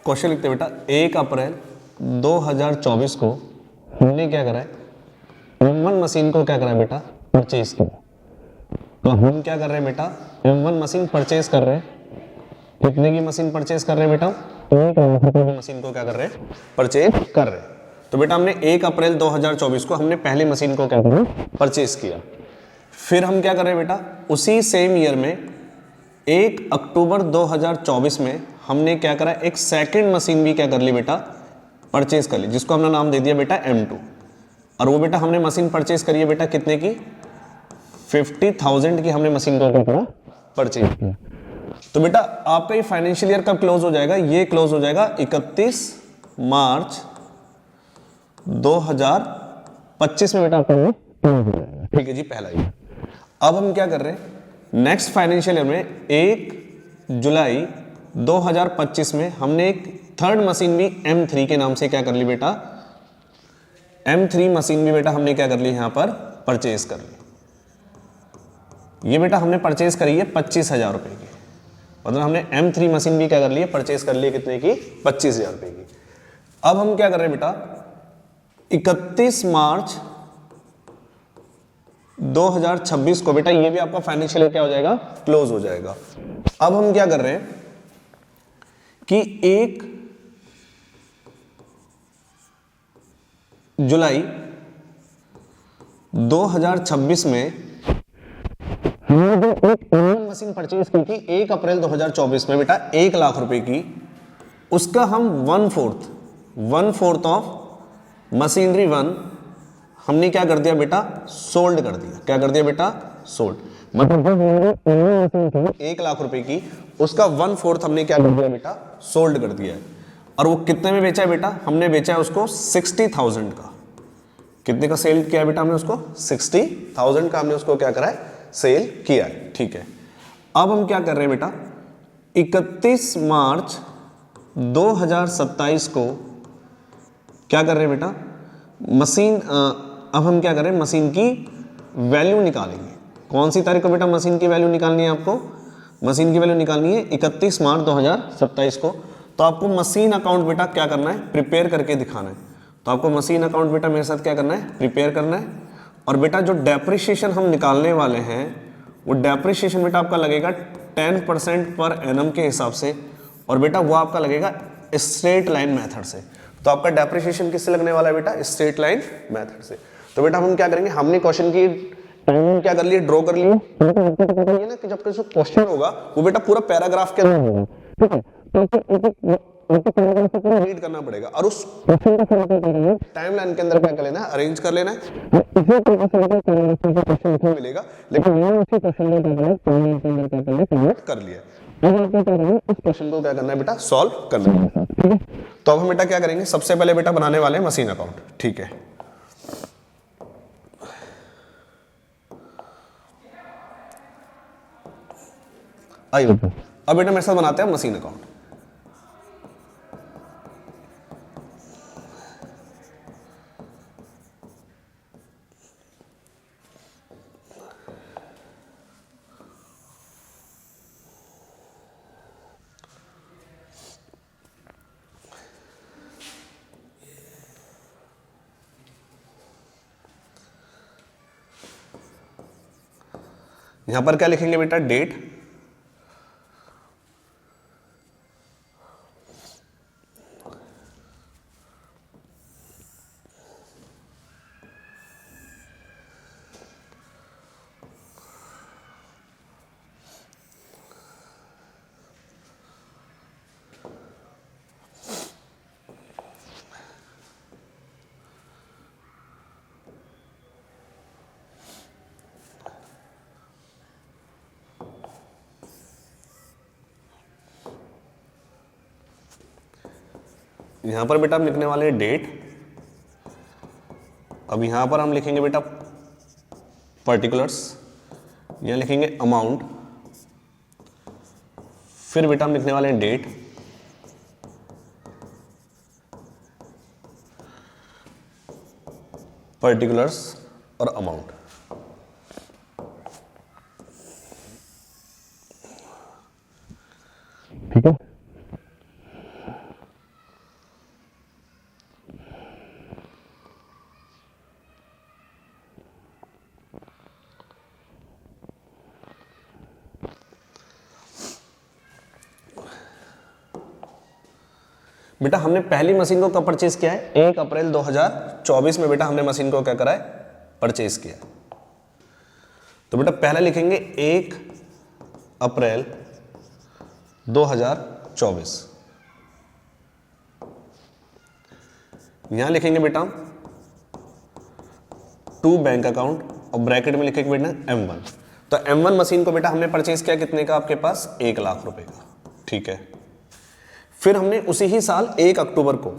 Question लिखते हैं बेटा 1 अप्रैल 2024 को हमने क्या करा है, M1 मशीन को क्या करा है बेटा, परचेज किया। तो हम क्या कर रहे हैं बेटा, M1 मशीन परचेज कर रहे हैं। कितने की मशीन परचेज कर रहे हैं बेटा, 1 लाख रुपए की मशीन को क्या कर रहे हैं, परचेज कर रहे हैं। तो बेटा हमने 1 अप्रैल 2024 को हमने पहली मशीन को क्या करा, परचेज किया। फिर हम क्या कर रहे हैं बेटा, उसी सेम ईयर में 1 अक्टूबर 2024 में हमने क्या करा, एक सेकंड मशीन भी क्या कर ली बेटा, परचेज कर ली, जिसको हमने नाम दे दिया बेटा M2। और वो बेटा हमने मशीन परचेज करी है बेटा कितने की, 50,000 की हमने मशीन को क्या करा, परचेज किया। तो बेटा आपका ये फाइनेंशियल ईयर कब क्लोज हो जाएगा, ये क्लोज हो जाएगा 31 मार्च 2025 में बेटा आपका ये क्लोज हो जाएगा। ठीक है जी, पहला ईयर। अब हम क्या कर रहे हैं, नेक्स्ट फाइनेंशियल ईयर में 1 जुलाई 2025 में हमने एक थर्ड मशीन भी M3 के नाम से क्या कर ली बेटा, M3 मशीन भी बेटा हमने क्या कर ली, यहां पर परचेज कर ली। ये बेटा हमने परचेज करी है 25,000 रुपए की, मतलब हमने M3 मशीन भी क्या कर ली है, परचेज कर ली है कितने की, 25,000 रुपए की। अब हम क्या कर रहे हैं बेटा, 31 मार्च 2026 को बेटा ये भी आपका फाइनेंशियल ईयर क्या हो जाएगा, क्लोज हो जाएगा। अब हम क्या कर रहे हैं कि 1 जुलाई 2026 में हमने जो एक M1 मशीन परचेज की थी 1 अप्रैल 2024 में बेटा 1 लाख रुपए की, उसका हम 1/4 ऑफ मशीनरी 1 हमने क्या कर दिया बेटा, सोल्ड कर दिया। क्या कर दिया बेटा, सोल्ड। मतलब जो हमारी मशीन थी 1 लाख रुपए की, उसका 1/4 हमने क्या कर दिया बेटा, सोल्ड कर दिया है। और वो कितने में बेचा है बेटा, हमने बेचा है उसको 60,000 का। कितने का सेल किया है बेटा हमने उसको, 60,000 का हमने उसको क्या करा है, सेल किया है। ठीक है, अब हम क्या कर रहे हैं बेटा, 31 मार्च 2027 को क्या कर रहे हैं बेटा, मशीन अब हम क्या कर रहे हैं, मशीन की वैल्यू निकालेंगे। कौन सी तारीख को बेटा मशीन की वैल्यू निकालनी है आपको, मशीन की वैल्यू निकालनी है 31 मार्च 2027 को। तो आपको मशीन अकाउंट बेटा क्या करना है, प्रिपेयर करके दिखाना है। तो आपको मशीन अकाउंट बेटा मेरे साथ क्या करना है, प्रिपेयर करना है। और बेटा जो डेप्रिसिएशन हम निकालने वाले हैं, वो डेप्रिसिएशन बेटा आपका लगेगा 10% पर एनम के हिसाब से, और बेटा वो आपका लगेगा स्ट्रेट लाइन मेथड से। तो आपका डेप्रिसिएशन किससे लगने वाला है बेटा, स्ट्रेट लाइन मेथड से। तो बेटा हम क्या करेंगे, हमने क्वेश्चन की टाइमिंग क्या कर लिए, ड्रॉ कर लिए। ये ना कि जब क्वेश्चन होगा वो बेटा पूरा पैराग्राफ के अंदर होगा, ठीक है। तो आपको पैराग्राफ को पूरा रीड करना पड़ेगा, और उस क्वेश्चन का टाइमलाइन के अंदर क्या कर लेना है, अरेंज कर लेना है। इसी तरीके से बेटा पैराग्राफ का क्वेश्चन लिखने मिलेगा, लेकिन मैंने उसी क्वेश्चन को क्या कर लिया। अब आपको क्या करना है, उस क्वेश्चन को क्या करना है बेटा, सॉल्व करना है। ठीक है, तो अब हम बेटा क्या करेंगे, सबसे पहले बेटा बनाने वाले हैं मशीन अकाउंट। ठीक है, आइए अब बेटा मेरे साथ बनाते हैं मशीन अकाउंट। यहां पर क्या लिखेंगे बेटा, डेट, यहां पर बेटा हम लिखने वाले हैं डेट। अब यहां पर हम लिखेंगे बेटा पर्टिकुलर्स, यहां लिखेंगे अमाउंट, फिर बेटा हम लिखने वाले हैं डेट, पर्टिकुलर्स और अमाउंट। ठीक है, बेटा हमने पहली मशीन को कब परचेज किया है? 1 अप्रैल 2024 में बेटा हमने मशीन को क्या करा है? परचेज किया। तो बेटा पहला लिखेंगे 1 अप्रैल 2024। यहां लिखेंगे बेटा टू बैंक अकाउंट और ब्रैकेट में लिखेंगे बेटा M1। तो M1 मशीन को बेटा हमने परचेज किया कितने का? आपके पास 1 लाख रुपए का। ठीक है, फिर हमने उसी ही साल 1 अक्टूबर को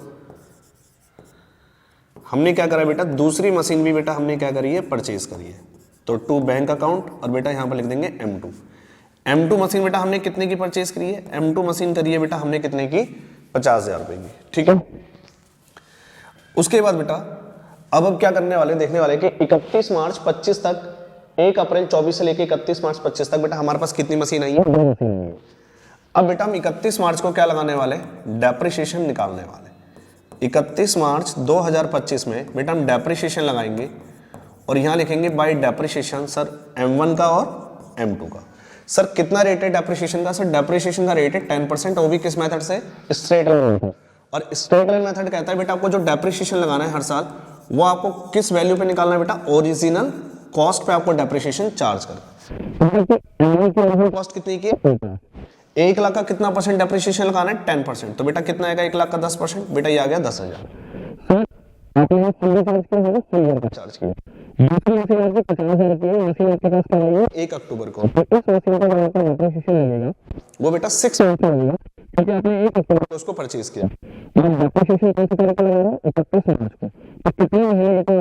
हमने क्या करा बेटा? दूसरी मशीन भी बेटा हमने क्या करी है? परचेज करी है। तो टू बैंक अकाउंट और बेटा यहां पर लिख देंगे M2। M2 मशीन बेटा हमने कितने की परचेज करी है? M2 मशीन करी है बेटा हमने कितने की? 50,000 रुपए की। ठीक है, उसके बाद बेटा अब क्या करने वाले? देखने वाले कि 31 मार्च 25 तक, 1 अप्रैल 24 से लेकर 31 मार्च 25 तक बेटा हमारे पास कितनी मशीन आई है? 2 मशीन आई है। अब बेटा हम 31 मार्च को क्या लगाने वाले? डेप्रिसिएशन निकालने वाले। 31 मार्च 2025 में बेटा हम डेप्रिसिएशन लगाएंगे और यहां लिखेंगे बाय डेप्रिसिएशन सर M1 का और M2 का। सर कितना रेट है डेप्रिसिएशन का? सर डेप्रिसिएशन का रेट है 10%। वो भी किस मेथड से? Straight line method. और स्ट्रेट लाइन मेथड कहता है बेटा आपको जो डेप्रिसिएशन लगाना है हर साल वो आपको किस वैल्यू पे निकालना है बेटा? ओरिजिनल कॉस्ट पे आपको डेप्रिसिएशन चार्ज करना। कॉस्ट कितनी की? 1 लाख का कितना परसेंट डेप्रिसिएशन लगाना है? 10%। तो बेटा कितना आएगा 1 लाख का 10%? बेटा ये आ गया 10,000। सर आपने चार्ज किया 1 अक्टूबर को, वो बेटा 6 मंथ लगेगा क्योंकि आपने 1 अक्टूबर को उसको परचेज किया। डेप्रिसिएशन कौन सी तारीख को लगेगा? 31 मार्च को। तो कितने महीने का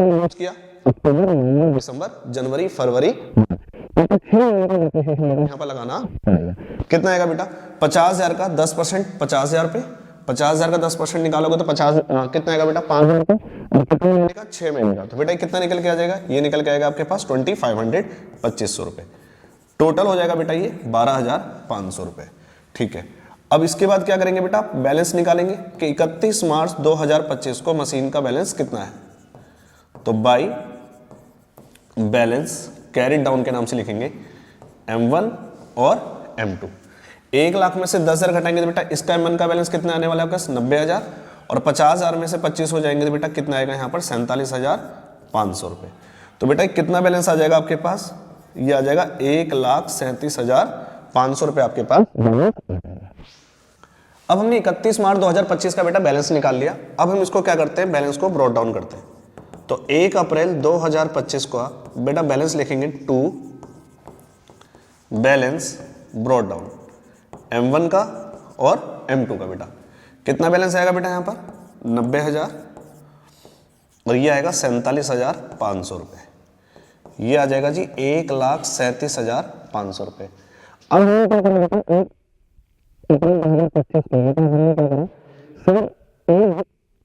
लॉन्च किया? अक्टूबर, नवंबर, दिसंबर, जनवरी, फरवरी, तो 6 महीने का डेप्रिसिएशन यहाँ पर लगाना पड़ेगा। कितना आएगा बेटा? 50,000 का 10%, 50,000 रुपए। 50,000 का 10% निकालोगे तो 50 कितना आएगा बेटा? 5,000 का। और कितने महीने का? 6 महीने का। तो बेटा कितना निकल के आ जाएगा? ये निकल के आएगा आपके पास 2500, 2500 रुपए। टोटल हो जाएगा बेटा ये 12,500 रुपए। ठीक है, अब इसके बाद क्या करेंगे बेटा? बैलेंस निकालेंगे कि 31 मार्च 2025 को मशीन का बैलेंस कितना है। तो बाई बैलेंस कैरी डाउन के नाम से लिखेंगे M1 और M2। 1 लाख में से 10,000 घटाएंगे तो बेटा इसका M1 का बैलेंस कितना आने वाला है आपका? 90,000। और 50,000 में से 25 हो जाएंगे तो बेटा कितना आएगा यहाँ पर? 47,500 रुपए। तो बेटा कितना बैलेंस आ जाएगा आपके पास? ये आ जाएगा 1,37,500 रुपए आपके पास। अब हमने 31 मार्च 2025 का बेटा बैलेंस निकाल लिया। अब हम इसको क्या करते हैं? बैलेंस को ब्रॉट डाउन करते हैं। तो 1 अप्रैल 2025 को बेटा बैलेंस लिखेंगे to balance brought down M1 का और M2 का। बेटा कितना बैलेंस आएगा बेटा यहाँ पर? 90,000 और ये आएगा 47,500 रुपए। ये आ जाएगा जी 1,37,500 रुपए। अब हमें क्या करना बेटा? 1 अप्रैल 2025 को हमने क्या करा? सर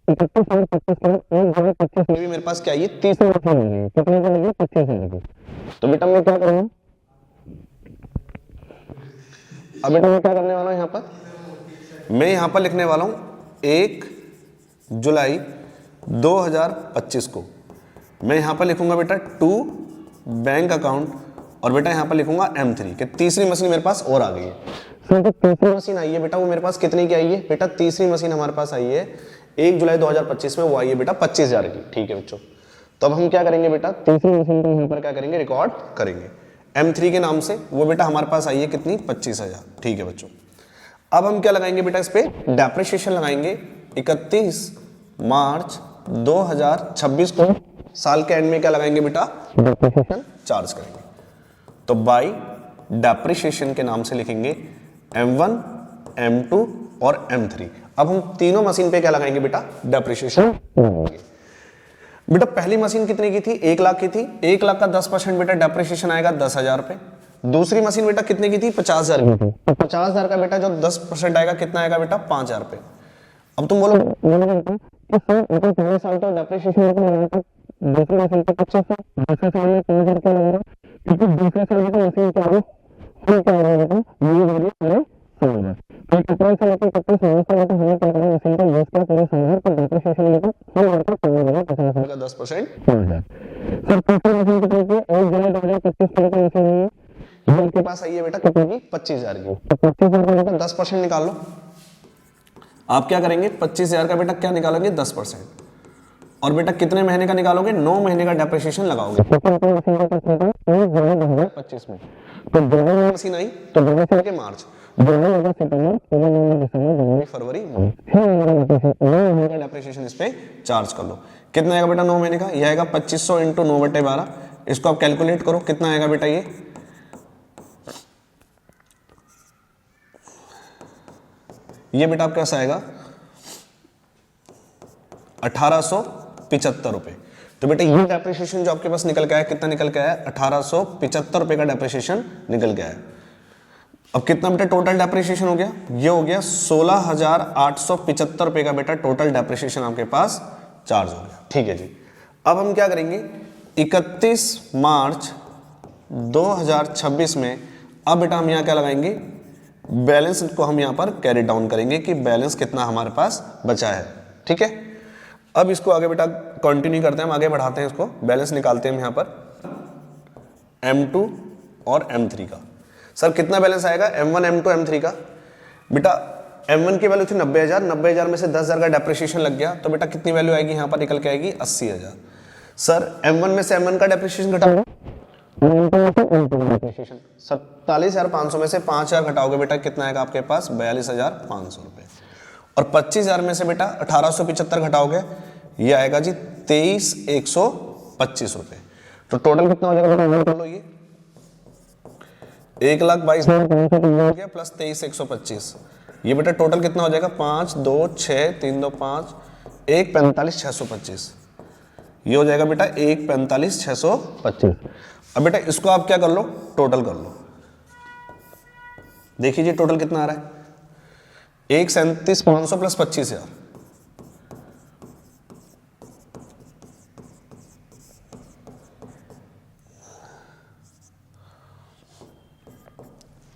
31 मार्च 25 को 1/25 में भी मेरे पास क्या? ये 30 मशीन लगी। कितने की लगी? 25 लगी। तो बेटा मैं क्या करूँगा? अब बेटा मैं क्या करने वाला हूँ यहाँ पर? मैं यहाँ पर लिखने वाला हूँ 1 जुलाई 2025 को मैं यहाँ पर लिखूंगा बेटा टू बैंक अकाउंट और बेटा यहाँ पर लिखूंगा M3 कि तीसरी मशीन मेरे पास और आ गई है। सर जो तीसरी मशीन आई है बेटा वो मेरे पास कितने की आई है? बेटा तीसरी मशीन हमारे पास आई है 1 जुलाई 2025 में, वो आई है बेटा 25,000 की। ठीक है बच्चों, तो अब हम क्या करेंगे बेटा? तीसरी मशीन को यहाँ पर क्या करेंगे? रिकॉर्ड करेंगे M3 के नाम से। वो बेटा हमारे पास आई है कितनी? 25,000। ठीक है बच्चों, अब हम क्या लगाएंगे बेटा? इस पे डेप्रिसिएशन लगाएंगे। 31 मार्च 2026 को साल के एंड में क्या लगाएंगे बेटा? डेप्रिसिएशन चार्ज करेंगे। तो बाय डेप्रिसिएशन के नाम से लिखेंगे M1, M2 और M3। अब हम तीनों मशीन पे क्या लगाएंगे बेटा? डेप्रिसिएशन लगाएंगे। बेटा पहली मशीन कितने की थी? 1 लाख की थी। 1 लाख का 10% बेटा डेप्रिसिएशन आएगा 10,000 रुपए। दूसरी मशीन बेटा कितने की थी? 50,000 की थी। तो 50,000 का बेटा जो 10% आएगा कितना आएगा बेटा? 5,000 रुपए। अब तुम बोलो पहले साल तो डेप्रिसिएशन दूसरी मशीन पे 25,000, दूसरे साल में 5,000 रुपया लगेगा क्योंकि दूसरे साल में मशीन क्या है? फुल क्या होगा बेटा? ये वैल्यू पूरे साल में। तो 31 से लेकर 31 मार्च तक बेटा हमें क्या करना है? मशीन का यूज किया पूरे साल में, तो डेप्रिसिएशन लेकर फुल वर्कर करना होगा 50,000 का 10%। सर तीसरी मशीन कितने की? 1 जुलाई 2025 को लेकर मशीन है ये आपके पास आई है बेटा कितने की? 25,000 की। तो 25,000 का बेटा 10% निकाल लो। आप क्या करेंगे 25,000 का बेटा क्या निकालोगे 10%, और बेटा कितने महीने का निकालोगे 9 महीने का डेप्रिसिएशन लगाओगे 2025 में। तो जनवरी मशीन आई तो जनवरी से लेके मार्च, जनवरी अगस्त सितंबर अक्टूबर दिसंबर जनवरी फरवरी मार्च, 9 महीने का डेप्रिसिएशन इस पे चार्ज कर लो। कितना आएगा बेटा 9 महीने का? ये आएगा 2500 इंटू 9/12। इसको आप कैलकुलेट करो कितना आएगा बेटा ये बेटा आपका कैसा आएगा 1875 रुपए। तो बेटा ये डेप्रिसिएशन जो आपके पास निकल के आया कितना निकल के आया 1875 रुपए का डेप्रिसिएशन निकल के आया। अब कितना बेटा टोटल डेप्रिसिएशन हो गया? ये हो गया 16,875 रुपए का बेटा टोटल डेप्रिसिएशन आपके पास चार्ज हो गया। ठीक है जी। अब हम क्या करेंगे 31 मार्च 2026 में अब बेटा हम यहाँ क्या लगाएंगे बैलेंस को हम यहाँ पर कैरी डाउन करेंगे कि बैलेंस कितना हमारे पास बचा है। ठीक है, अब इसको आगे बेटा कंटिन्यू करते हैं, हम आगे बढ़ाते हैं इसको, बैलेंस निकालते हैं हम यहाँ पर M2 और M3 का। सर कितना बैलेंस आएगा M1 M2 M3 का? बेटा M1 की वैल्यू थी 90,000, 90,000 में से 10,000 का डेप्रिसिएशन लग गया तो बेटा कितनी वैल्यू आएगी यहाँ पर निकल के आएगी 80,000। सर M1 में से M1 का डेप्रिसिएशन घटाओगे 47,500 में से 5,000 घटाओगे बेटा कितना आएगा आपके पास 42,500 रुपए, और 25,000 में से बेटा 1875 घटाओगे ये आएगा जी 23,125 रुपए। तो टोटल कितना हो जाएगा बेटा कर लो ये 1,22,500 हो गया प्लस 23,125, ये बेटा टोटल कितना हो जाएगा 5 2 6 3 2 5 1,45,625, ये हो जाएगा बेटा 1,45,625। अब बेटा इसको आप क्या कर लो टोटल कर लो, देखिए जी टोटल कितना आ रहा है 1,37,500 प्लस 25,000,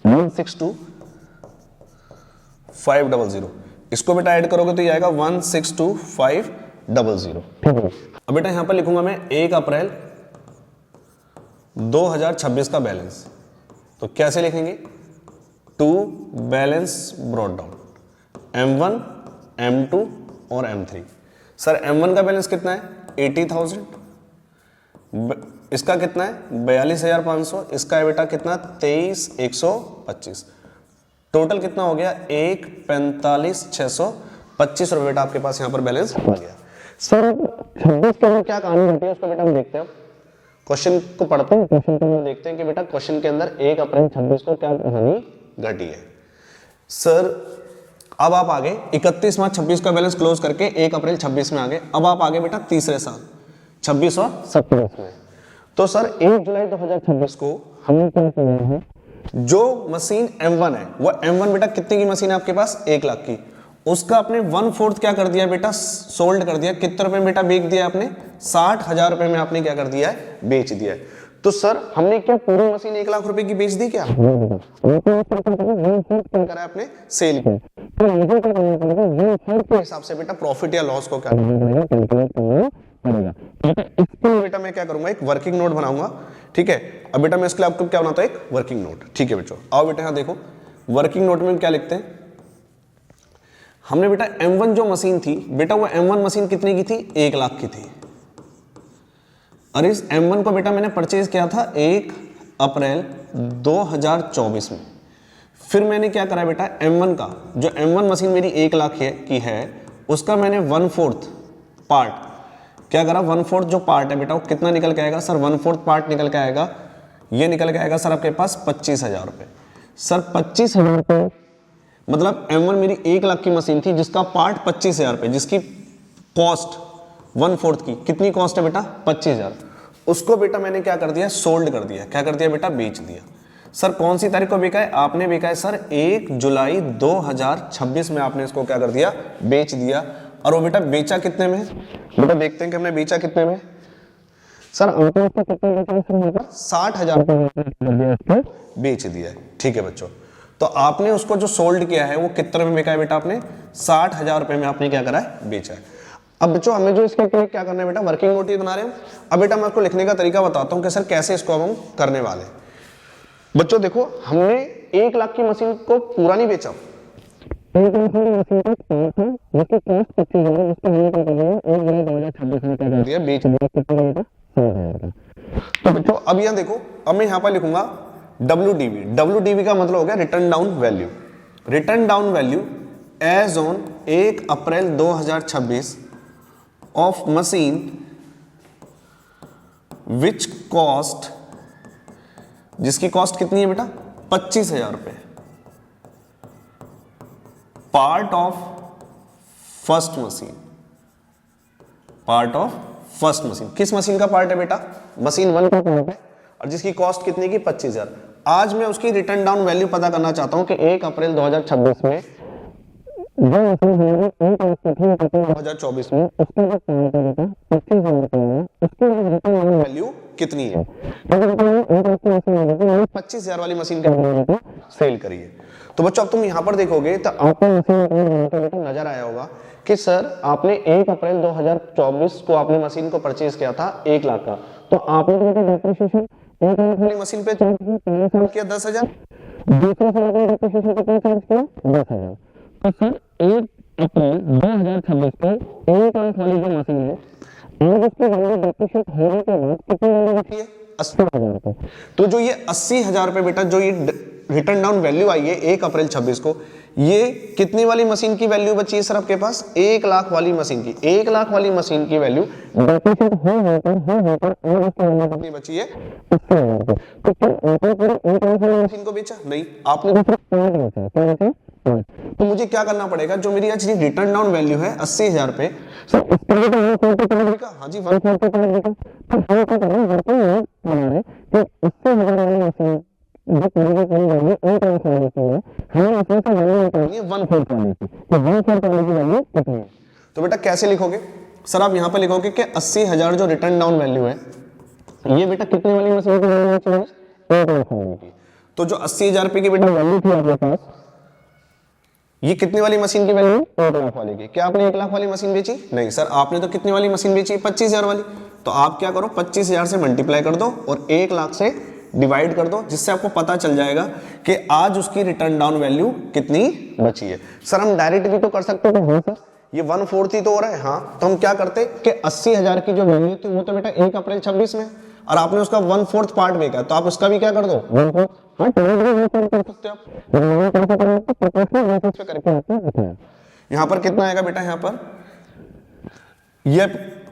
$162,500। इसको बेटा ऐड करोगे तो ये आएगा 162,500। ठीक है, अब बेटा यहां पर लिखूंगा मैं 1 अप्रैल 2026 का बैलेंस, तो कैसे लिखेंगे to balance brought down M1 M2 और M3। सर M1 का बैलेंस कितना है 80,000, इसका कितना है 42,500, इसका है बेटा कितना 23,125, टोटल कितना हो गया 1,45,625 रुपए बेटा आपके पास यहाँ पर बैलेंस आ गया। सर 26 के अंदर क्या कहानी घटी है उसको बेटा हम देखते हैं, क्वेश्चन को पढ़ते हैं, क्वेश्चन को देखते हैं कि बेटा क्वेश्चन के अंदर 1 अप्रैल 26 को क्या कहानी घटी है। सर अब आप आगे 31 मार्च 26 का बैलेंस क्लोज करके 1 अप्रैल 26 में आ गए, अब आप आगे बेटा तीसरे साल 26 और 27 में। तो सर 1 जुलाई 2026 को हमने क्या किया है जो मशीन M1 है वो M1 बेटा कितने की मशीन है आपके पास 1 लाख की, उसका आपने 1/4 क्या कर दिया बेटा सोल्ड कर दिया, कितने रुपए में बेटा बेच दिया आपने 60,000 रुपए में आपने क्या कर दिया है बेच दिया है। तो सर हमने क्या पूरी मशीन 1 लाख रुपए की बेच दी क्या करा आपने सेल की, तो के हिसाब से बेटा प्रॉफिट या लॉस को क्या कैलकुलेट करना पड़ेगा। इसके लिए बेटा मैं क्या करूंगा एक वर्किंग नोट बनाऊंगा। ठीक है, अब बेटा मैं इसके लिए आपको क्या बनाता हूं एक वर्किंग नोट। ठीक है बच्चों आओ बेटा यहां देखो वर्किंग नोट में क्या लिखते हैं, हमने बेटा M1 जो मशीन थी बेटा वो M1 मशीन कितने की थी 1 लाख की थी, और इस M1 को बेटा मैंने परचेज किया था 1 अप्रैल 2024 में। फिर मैंने क्या करा बेटा M1 का जो M1 मशीन मेरी 1 लाख की है उसका मैंने 1/4 पार्ट क्या करा 1/4 जो पार्ट है बेटा वो कितना निकल के आएगा सर 1/4 पार्ट निकल के आएगा, ये निकल के आएगा सर आपके पास 25,000 रुपए। सर 25,000 रुपए मतलब M1 मेरी 1 लाख की मशीन थी जिसका पार्ट 25,000 रुपए, जिसकी कॉस्ट 1/4 की कितनी कॉस्ट है बेटा 25,000, उसको बेटा मैंने क्या कर दिया सोल्ड कर दिया, क्या कर दिया बेटा बेच दिया। सर कौन सी तारीख को बेचा है आपने बेचा है सर 1 जुलाई 2026 में आपने इसको क्या कर दिया बेच दिया, और वो बेटा बेचा कितने में बेटा देखते हैं कि हमने बेचा कितने में। सर आपने इसको कितने बेचा 60,000 रुपए बेच दिया है। ठीक है बच्चों, तो आपने उसको जो सोल्ड किया है वो कितने में बेचा है बेटा आपने 60,000 रुपए में आपने क्या करा है बेचा है। अब बच्चों हमें जो इसके लिए क्या करना है बेटा वर्किंग नोट ही बना रहे हैं। अब बेटा मैं आपको लिखने का तरीका बताता हूँ कि सर कैसे इसको हम करने वाले हैं। बच्चों देखो हमने 1 लाख की मशीन को पूरा नहीं बेचा, एक लाख वाली मशीन का पार्ट है जिसकी कॉस्ट 25,000 है, जिसको हमने क्या कर दिया 1 जुलाई 2026 में क्या कर दिया बेच दिया, कितना बेटा 100,000 का। तो बच्चों अब यहाँ देखो, अब मैं यहाँ पर लिखूंगा WDV। WDV का मतलब हो गया written down value. Written down value as on 1 April 2026 of machine which cost, जिसकी कॉस्ट कितनी है बेटा 25,000 रुपए, part of first machine, part of first machine. किस मशीन का पार्ट है बेटा मशीन 1 का पार्ट है, और जिसकी कॉस्ट कितनी की 25,000। आज मैं उसकी रिटर्न डाउन वैल्यू पता करना चाहता हूं कि 1 अप्रैल 2026 में जो मशीन हमारी 2024 में उसके बाद पार्ट है बेटा 25,000 रुपए में, उसकी रिटर्न डाउन वैल्यू कितनी है, 25,000 वाली मशीन का सेल करिए। तो बच्चों अब तुम यहां पर देखोगे तो आपको मशीन नजर आया होगा कि सर आपने 1 अप्रैल 2024 को आपने मशीन को परचेज किया था 1 लाख का, तो आपने तो डेप्रिसिएशन 1 लाख वाली मशीन पे पहले साल किया 10,000, दूसरे साल में डेप्रिसिएशन कितना चार्ज किया 10,000। तो सर 1 अप्रैल 2026 पर 1 लाख वाली जो मशीन है आज उसकी वैल्यू डेप्रिसिएट होने के बाद कितनी वैल्यू बची है 80,000 रुपए। तो जो ये 80,000 रुपए बेटा जो ये रिटर्न डाउन वैल्यू आई है 1 अप्रैल 26 को, ये कितनी वाली मशीन की वैल्यू बची है सर आपके पास 1 लाख वाली मशीन की। 1 लाख वाली मशीन की वैल्यू डेप्रिसिएट होकर और उसकी वैल्यू कितनी बची है 80,000 रुपए। तो फिर आपने पूरे 1 लाख वाली मशीन को बेचा नहीं, आपने तो सिर्फ पार्ट बेचा। क्या बेचा पार्ट। तो मुझे क्या करना पड़ेगा, जो मेरी आज रिटर्न डाउन वैल्यू है 80,000 रुपए सर उस पर भी तो 1/4 लिखा, हां जी 1/4 लिखा। तो हम क्या कर रहे हैं वर्किंग नोट बना रहे कि 80,000 वाली मशीन जो पूरी वैल्यू 1 लाख वाली की है हमें उसमें से वैल्यू निकालनी है 1/4 वाली की। तो 1/4 वाली की वैल्यू कितनी है। तो बेटा कैसे लिखोगे सर, आप यहां पे लिखोगे कि 80,000 जो रिटर्न डाउन वैल्यू है ये बेटा कितने वाली मशीन की वैल्यू है 1 लाख वाली की। तो जो 80,000 रुपए की बेटा वैल्यू थी आपके पास, ये कितने वाली मशीन की वैल्यू 1 लाख वाली की। क्या आपने 1 लाख वाली मशीन बेची नहीं सर, आपने तो कितनी वाली मशीन बेची 25,000 वाली। तो आप क्या करो 25,000 से मल्टीप्लाई कर दो और 1 लाख से डिवाइड कर दो, जिससे आपको पता चल जाएगा कि आज उसकी रिटर्न डाउन वैल्यू कितनी बची है। सर हम डायरेक्ट भी तो कर सकते थे, हाँ सर ये 1/4 ही तो हो रहा है। हाँ तो हम क्या करते कि 80,000 की जो वैल्यू थी वो तो बेटा 1 अप्रैल 26 में, और आपने उसका 1/4 पार्ट बेचा, तो आप उसका भी क्या कर दो 1/4। हाँ कर सकते हो आप। यहाँ पर कितना आएगा बेटा, यहाँ पर ये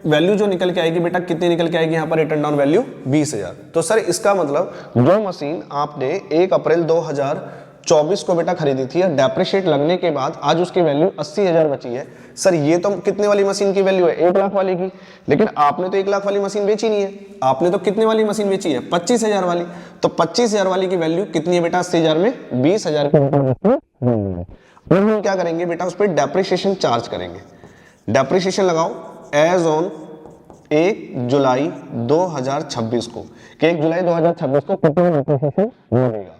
वैल्यू जो निकल के आएगी बेटा कितनी निकल के आएगी यहाँ पर रिटर्न डाउन वैल्यू 20,000। तो सर इसका मतलब जो मशीन आपने 1 अप्रैल 2024 को बेटा खरीदी थी, डेप्रिशिएट लगने के बाद आज उसकी वैल्यू 80,000 बची है। सर ये तो कितने वाली मशीन की वैल्यू है 1 लाख वाली की, लेकिन आपने तो 1 लाख वाली मशीन बेची नहीं है, आपने तो कितने वाली मशीन बेची है 25,000 वाली। तो 25,000 वाली की वैल्यू कितनी है बेटा 80,000 में 20,000 की वैल्यू है। और हम क्या करेंगे बेटा उस पर डेप्रिसिएशन चार्ज करेंगे। डेप्रिसिएशन लगाओ एज ऑन 1 जुलाई 2026 को, कि 1 जुलाई 2026 को कितना डेप्रिसिएशन लगेगा।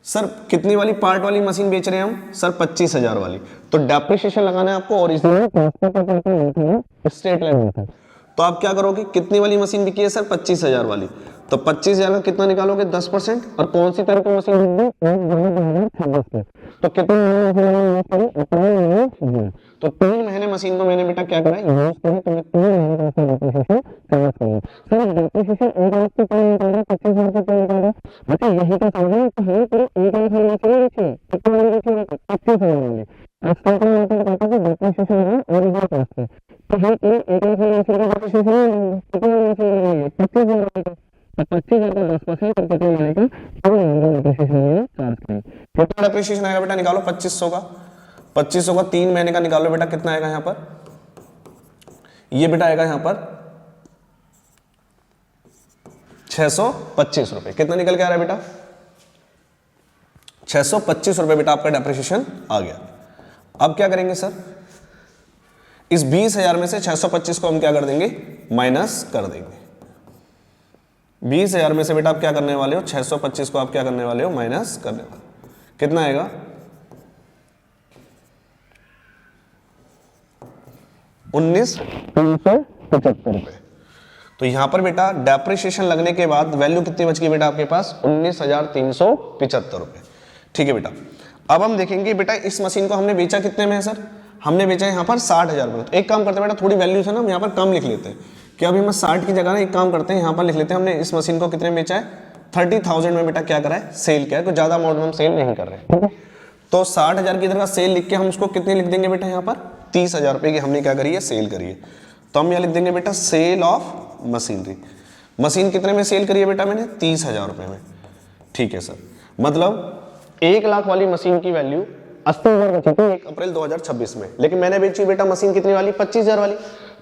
सर कितनी वाली पार्ट वाली मशीन बेच रहे हैं हम सर 25,000 वाली। तो डेप्रिसिएशन लगाना है आपको ओरिजिनल स्ट्रेट लाइन मेथड। तो आप क्या करोगे कितनी वाली मशीन बिकी है सर 25,000 वाली, तो 25,000 का कितना निकालोगे 10%, और कौन सी तरह की मशीन बिक गई तो कितने महीने तो 3 महीने मशीन को मैंने बेटा क्या करा यूज करी, तो मैं 3 महीने का इसका डेप्रिसिएशन चार्ज करूंगा। सर डेप्रिसिएशन 1 लाख पे क्या निकाल रहा है 25,000 पे क्या निकाल रहा है, मतलब यही तो समझ रहे हैं कि हमें पूरे 1 लाख वाली मशीन बेची कितनी वाली बेची 25,000 वाली। अब कैलकुलेट करते हैं डेप्रिसिएशन है ओरिजिनल कॉस्ट पे, तो हम 1 लाख वाली मशीन का डेप्रिसिएशन कितनी वाली मशीन 25,000 वाली का, तो 25,000 का 10% करके कितना आएगा 2 महीने का डेप्रिसिएशन चार्ज करें। कितना डेप्रिसिएशन आएगा बेटा निकालो 2500 का, 2500 का 3 महीने का निकालो बेटा कितना आएगा यहाँ पर, ये बेटा आएगा यहाँ पर 625 रुपए। कितना निकल के आ रहा है बेटा 625 रुपए बेटा आपका डेप्रिसिएशन आ गया। अब क्या करेंगे सर इस 20,000 में से 625 को हम क्या कर देंगे माइनस कर देंगे। 20,000 में से बेटा आप क्या करने वाले हो 625 को आप क्या करने वाले हो माइनस करने वाले, कितना आएगा 19,375 रुपए। तो यहां पर बेटा डेप्रिसिएशन लगने के बाद वैल्यू कितनी बच गई बेटा आपके पास 19,375 रुपए। ठीक है बेटा, अब हम देखेंगे बेटा इस मशीन को हमने बेचा कितने में है सर, हमने बेचा यहाँ पर 60,000 में। तो एक काम करते हैं बेटा, थोड़ी वैल्यू से ना हम यहाँ पर कम लिख लेते हैं कि अभी हम 60 की जगह ना एक काम करते हैं, यहाँ पर लिख लेते हैं हमने इस मशीन को कितने में बेचा है, 30,000 में बेटा क्या करा है, सेल किया है। कोई ज्यादा अमाउंट में हम सेल नहीं कर रहे हैं, ठीक है। तो 60,000 की जगह सेल लिख के हम उसको कितने लिख देंगे बेटा, यहाँ पर 30,000 रुपए की हमने क्या करी है, सेल करी है। तो हम यहाँ लिख देंगे बेटा सेल ऑफ मशीनरी। मशीन कितने में सेल करी है बेटा मैंने, 30,000 रुपए में, ठीक है सर। मतलब 1 लाख वाली मशीन की वैल्यू 80,000 बची थी 1 अप्रैल 2026 में, लेकिन मैंने बेची बेटा मशीन कितनी वाली, 25,000 वाली।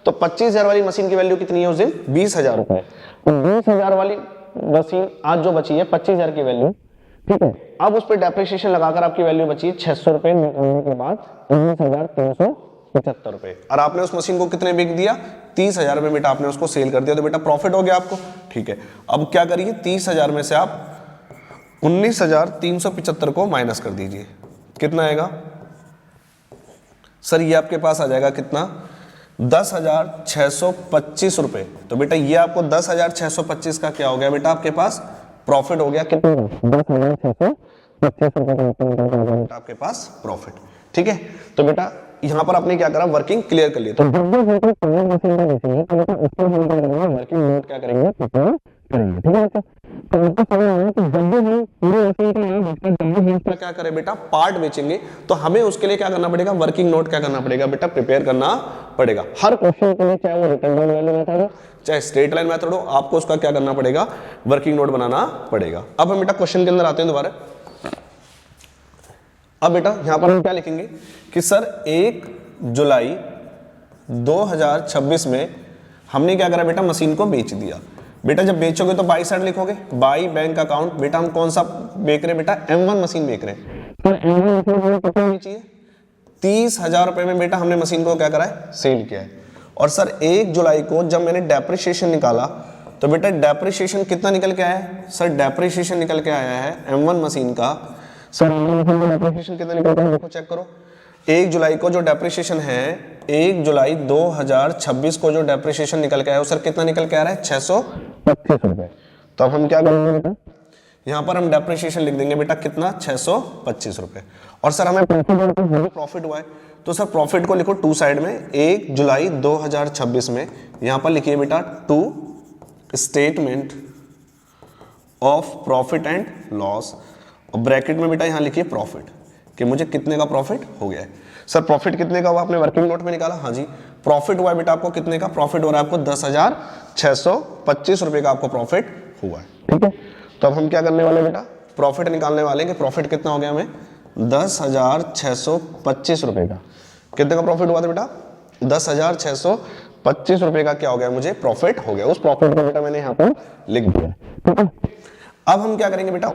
तो 25,000 वाली मशीन की वैल्यू कितनी है उस दिन, 20,000 रुपए। तो 20,000 वाली मशीन आज जो बची है 25,000 की वैल्यू, ठीक है। अब उस पर डेप्रिसिएशन लगाकर आपकी वैल्यू बची है 600 रुपए निकालने के बाद 19,375 रुपए, और आपने उस मशीन को कितने बेच दिया, 30,000 में बेटा आपने उसको सेल कर दिया। तो बेटा प्रॉफिट हो गया आपको, ठीक है। अब क्या करिए, 30,000 में से आप 19,375 को माइनस कर दीजिए, कितना आएगा सर, ये आपके पास आ जाएगा कितना, 10,625 रुपए। तो बेटा ये आपको 10,625 का क्या हो गया बेटा, आपके पास प्रॉफिट हो गया, कितना, 10,625 रुपए आपके पास प्रॉफिट, ठीक है। तो बेटा यहाँ पर आपने क्या करा, वर्किंग क्लियर कर लिया। तो जब भी वर्किंग नोट क्या करेंगे, करेंगे, ठीक है बच्चा। तो आपको समझ आया कि जब भी हम पूरे मशीन का क्या करें बेटा, पार्ट बेचेंगे, तो हमें उसके लिए क्या करना पड़ेगा, वर्किंग नोट क्या करना पड़ेगा बेटा, प्रिपेयर करना पड़ेगा। हर क्वेश्चन के लिए, चाहे वो रिटर्न डाउन वैल्यू मेथड हो, चाहे स्ट्रेट लाइन मेथड हो, आपको उसका क्या करना पड़ेगा, वर्किंग नोट बनाना पड़ेगा। अब हम बेटा क्वेश्चन के अंदर आते हैं दोबारा। अब बेटा यहां पर हम क्या लिखेंगे कि सर 1 जुलाई 2026 में हमने क्या करा बेटा, मशीन को बेच दिया। बेटा जब बेचोगे तो बाई साइड लिखोगे, बाई बैंक अकाउंट। बेटा हम कौन सा बेच रहे हैं बेटा, M1 मशीन बेच रहे हैं। तो M1 मशीन हमें कितना बेची है, 30,000 रुपए में बेटा हमने मशीन को क्या करा है, सेल किया है। और सर 1 जुलाई को जब मैंने डेप्रिसिएशन निकाला, तो बेटा डेप्रिसिएशन कितना निकल के आया है सर, डेप्रिसिएशन निकल के आया है M1 मशीन का, सर M1 मशीन का डेप्रिसिएशन कितना निकलता है, देखो चेक करो। 1 जुलाई को जो डेप्रिसिएशन है, 1 जुलाई 2026 को जो डेप्रिसिएशन निकल के आया है, सर कितना निकल के आ रहा है, 625 रुपए। तो अब हम क्या करेंगे बेटा, यहाँ पर हम डेप्रिसिएशन लिख देंगे बेटा कितना, 625 रुपए। और सर हमें प्रॉफिट हुआ है, तो सर प्रॉफिट को लिखो टू साइड में, 1 जुलाई 2026 में यहाँ पर लिखिए बेटा to statement of profit and loss, और ब्रैकेट में बेटा यहाँ लिखिए प्रॉफिट, कि मुझे कितने का प्रॉफिट हो गया है। सर प्रॉफिट कितने का हुआ, आपने वर्किंग नोट में निकाला, हाँ जी। प्रॉफिट हुआ है बेटा आपको कितने का, प्रॉफिट हो रहा है आपको 10,625 रुपए का आपको प्रॉफिट हुआ है, ठीक है। तो अब हम क्या करने वाले बेटा, प्रॉफिट निकालने वाले हैं कि प्रॉफिट कितना हो गया हमें, 10,625 रुपए का। कितने का प्रॉफिट हुआ था बेटा, 10,625 रुपए का क्या हो गया, मुझे प्रॉफिट हो गया। उस प्रॉफिट को बेटा मैंने यहाँ पर लिख दिया, ठीक है। अब हम क्या करेंगे बेटा,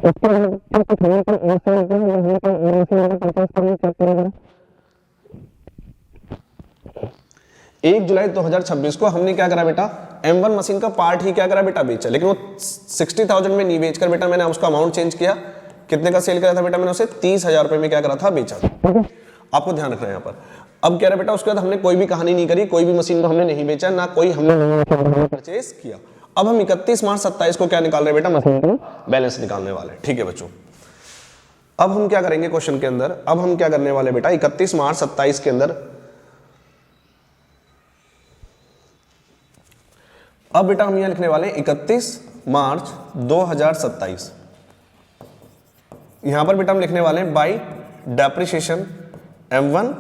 1 जुलाई 2026 को हमने क्या करा बेटा, M1 मशीन का पार्ट ही क्या करा बेटा, बेचा। लेकिन वो 60,000 में नहीं बेचकर बेटा मैंने उसका अमाउंट चेंज किया, कितने का सेल करा था बेटा, मैंने उसे 30,000 रुपए में क्या करा था, बेचा था, ठीक है। आपको ध्यान रखना है यहाँ पर। अब कह रहा बेटा उसके बाद हमने कोई भी कहानी नहीं करी, कोई भी मशीन को हमने नहीं बेचा, ना कोई हमने परचेज किया। अब हम 31 मार्च 27 को क्या निकाल रहे हैं बेटा, मशीन का बैलेंस निकालने वाले, ठीक है बच्चों। अब हम क्या करेंगे क्वेश्चन के अंदर, अब हम क्या करने वाले बेटा, 31 मार्च 27 के अंदर, अब बेटा हम यहां लिखने वाले 31 मार्च 2027। यहां पर बेटा हम लिखने वाले हैं बाई डेप्रिसिएशन M1,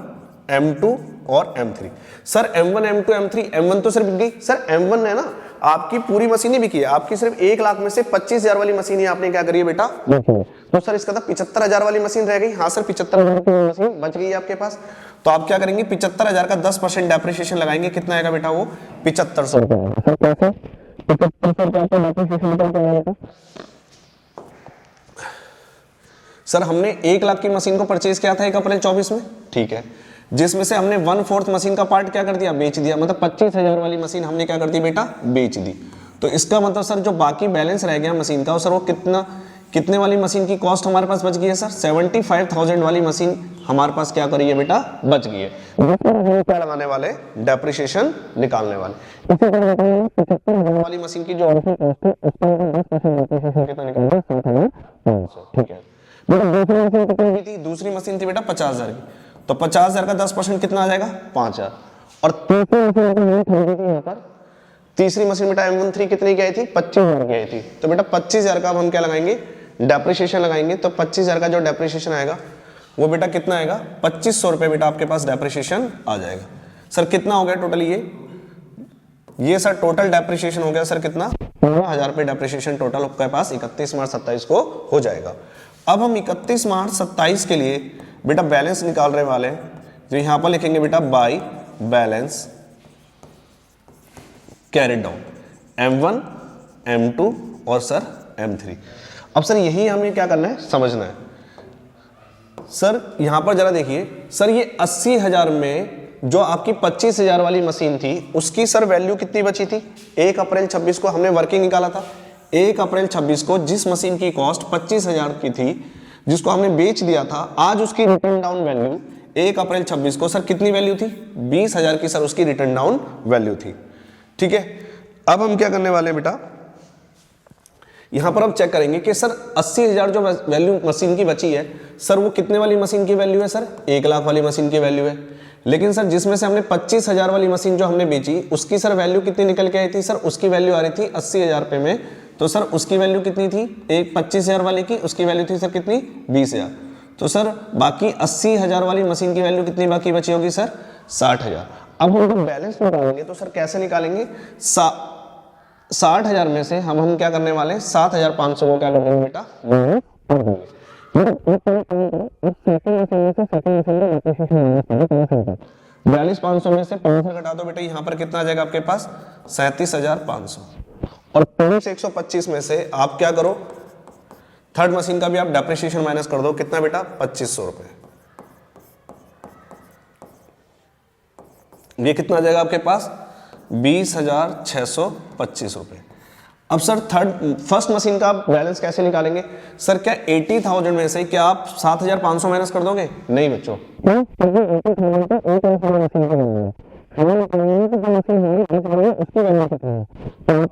M2 और M3। Sir M1, M2, M3, M1 तो सिर्फ बिक गई सर, M1 है ना, आपकी पूरी मशीन ही बिकी है, आपकी सिर्फ 1 लाख में से 25,000 वाली मशीन ही आपने क्या करी है बेटा, तो सर इसका था 75,000 वाली मशीन रह गई। हाँ सर 75,000 की मशीन बच गई है आपके पास। तो आप क्या करेंगे, 75,000 का 10% डेप्रिसिएशन लगाएंगे, कितना आएगा बेटा, वो 7500 रुपए। सर कैसे 7500 रुपए का डेप्रिसिएशन निकल के आएगा, सर हमने 1 लाख की मशीन को परचेज किया था 1 अप्रैल 24 में, ठीक है, जिसमें से हमने 1/4 मशीन का पार्ट क्या कर दिया, बेच दिया। मतलब 25,000 वाली मशीन हमने क्या कर दी बेटा, बेच दी। तो इसका मतलब सर जो बाकी बैलेंस रह गया मशीन का, सर वो कितने वाली मशीन की कॉस्ट हमारे पास बच गई है सर, 75,000 वाली मशीन हमारे पास क्या करी है बेटा, बच गई है। क्या लगाने वाले, डेप्रिसिएशन निकालने वाले। इसी तरह 75,000 वाली मशीन की जो कॉस्ट है उसका 10% डेप्रिसिएशन कितना निकालेंगे, 7,500, ठीक है। बेटा दूसरी मशीन कितनी की थी, दूसरी मशीन थी बेटा 50,000 की, तो 50,000 का 10% कितना आ जाएगा 5,000। और तीसरी मशीन को मैंने खरीदी थी यहाँ पर, तीसरी मशीन बेटा M13 कितने की आई थी 25,000 की आई थी, तो बेटा 25,000 का अब हम क्या लगाएंगे डेप्रिसिएशन लगाएंगे, तो 25,000 का जो डेप्रिसिएशन आएगा वो बेटा कितना आएगा 2,500 रुपए बेटा आपके पास डेप्रिसिएशन आ जाएगा। सर कितना हो गया टोटल, ये सर टोटल डेप्रिसिएशन हो गया सर कितना 15,000 रुपए डेप्रिसिएशन टोटल आपके पास 31 मार्च 27 को हो जाएगा। अब हम 31 मार्च 27 के लिए बेटा बैलेंस निकाल रहे वाले हैं, तो यहां पर लिखेंगे बेटा by balance carried down M1 M2 और सर M3। अब सर यही हमें क्या करना है समझना है। सर यहां पर जरा देखिए सर, ये 80,000 में जो आपकी 25,000 वाली मशीन थी उसकी सर वैल्यू कितनी बची थी, 1 अप्रैल 26 को हमने वर्किंग निकाला था। 1 अप्रैल 26 को जिस मशीन की कॉस्ट 25,000 की थी, जिसको हमने बेच दिया था, आज उसकी रिटर्न डाउन वैल्यू 1 अप्रैल 26 को सर कितनी वैल्यू थी 20,000 की सर उसकी रिटर्न डाउन वैल्यू थी। ठीक है, अब हम क्या करने वाले हैं बेटा, यहां पर अब चेक करेंगे कि सर 80,000 जो वैल्यू मशीन की बची है सर वो कितने वाली मशीन की वैल्यू है, सर 1 लाख वाली मशीन की वैल्यू है। लेकिन सर जिसमें से हमने 25,000 वाली मशीन जो हमने बेची उसकी सर वैल्यू कितनी निकल के आई थी, सर उसकी वैल्यू आ रही थी 80,000 रुपए में, तो सर उसकी वैल्यू कितनी थी, एक 25,000 वाली की उसकी वैल्यू थी सर कितनी 20,000, तो सर बाकी 80,000 वाली मशीन की वैल्यू कितनी बाकी बची होगी सर 60,000। अब हम बैलेंस निकालेंगे तो सर कैसे निकालेंगे, 60,000 में से हम क्या करने वाले हैं 7,500 को क्या कर देंगे बेटा 42,500 में से 500 घटा दो बेटा, यहां पर कितना आ जाएगा आपके पास 37,500। और 125 में से आप क्या करो, थर्ड मशीन का भी आप डेप्रिसिएशन माइनस कर दो, कितना बेटा 2,500 रुपए। ये कितना आ जाएगा आपके पास 20,625 रुपए। अब सर फर्स्ट मशीन का आप बैलेंस कैसे निकालेंगे, सर क्या 80,000 में से क्या आप 7,500 माइनस कर दोगे, नहीं बच्चों,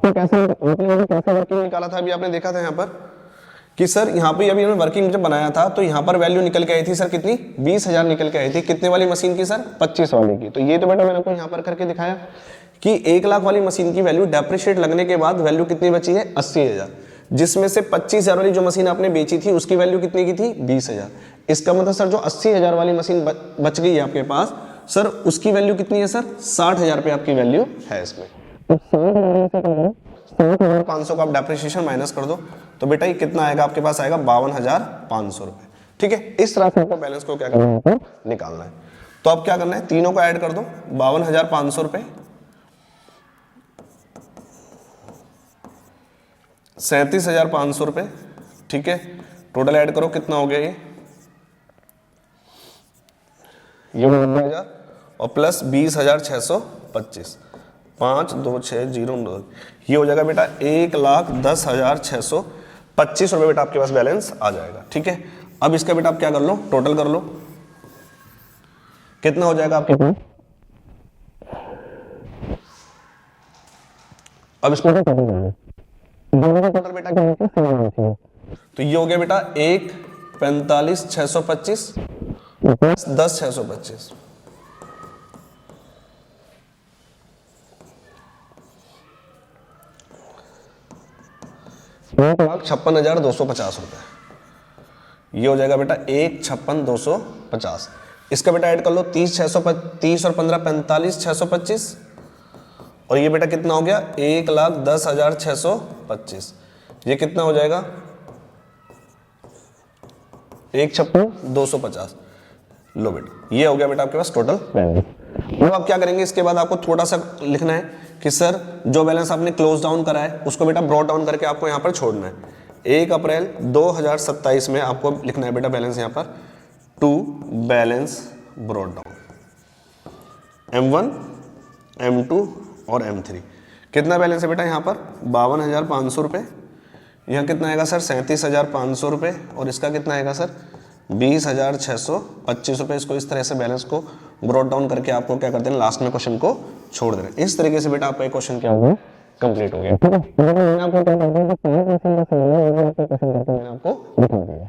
कैसे वर्किंग निकाला था अभी आपने देखा था यहाँ पर कि सर यहाँ पे अभी हमने वर्किंग जब बनाया था तो यहाँ पर वैल्यू निकल के आई थी सर कितनी 20,000 निकल के आई थी, कितने वाली मशीन की सर 25 वाली की। तो ये तो बेटा मैंने आपको यहाँ पर करके दिखाया कि 1 लाख वाली मशीन की वैल्यू डेप्रिशिएट लगने के बाद वैल्यू कितनी बची है 80,000, जिसमें से 25,000 वाली जो मशीन आपने बेची थी उसकी वैल्यू कितनी की थी 20,000। इसका मतलब सर जो 80,000 वाली मशीन बच गई है आपके पास सर उसकी वैल्यू कितनी है सर 60,000 रुपये आपकी वैल्यू है इसमें। तो 60,500 का आप डेप्रिसिएशन माइनस कर दो तो बेटा ये कितना आएगा आपके पास आएगा 52,500 रुपए। ठीक है, इस तरह से आपको बैलेंस को क्या करना है निकालना है। तो अब क्या करना है तीनों को ऐड कर दो 52,500 रुपए 37,500 रुपए। ठीक है, टोटल ऐड करो कितना हो गया ये 90,000 और प्लस 20,625 52609 ये हो जाएगा बेटा 1,10,625 रुपए बेटा आपके पास बैलेंस आ जाएगा। ठीक है, अब इसका बेटा आप क्या कर लो टोटल कर लो कितना हो जाएगा आपके पास, अब इसको टोटल कर लो दोनों का टोटल बेटा क्या होगा तो ये हो गया बेटा 1,45,625 प्लस 10,625 1,56,250 रुपए। ये हो जाएगा बेटा 1,56,250। इसका बेटा ऐड कर लो 30,630 और 15 45,625 और ये बेटा कितना हो गया 1,10,625। ये कितना हो जाएगा 1,56,250। लो बेटा ये हो गया बेटा आपके पास टोटल बैलेंस। अब आप क्या करेंगे इसके बाद आपको थोड़ा सा लिखना है कि सर जो बैलेंस आपने क्लोज डाउन करा है उसको बेटा ब्रॉट डाउन करके आपको यहाँ पर छोड़ना है। 1 अप्रैल 2027 में आपको लिखना है बेटा बैलेंस यहाँ पर to balance brought down M1 M2 और M3। कितना बैलेंस है बेटा यहाँ पर 52,500 रुपये, यहाँ कितना आएगा सर 37,500 रुपये और इसका कितना आएगा सर 20,625 रुपये। इसको इस तरह से बैलेंस को ब्रॉट डाउन करके आपको क्या करते हैं लास्ट में क्वेश्चन को छोड़ देना। इस तरीके से बेटा आपका क्वेश्चन क्या होगा कंप्लीट हो गया। ठीक है, मैंने आपको क्या करते हैं आपको दिखा दिया।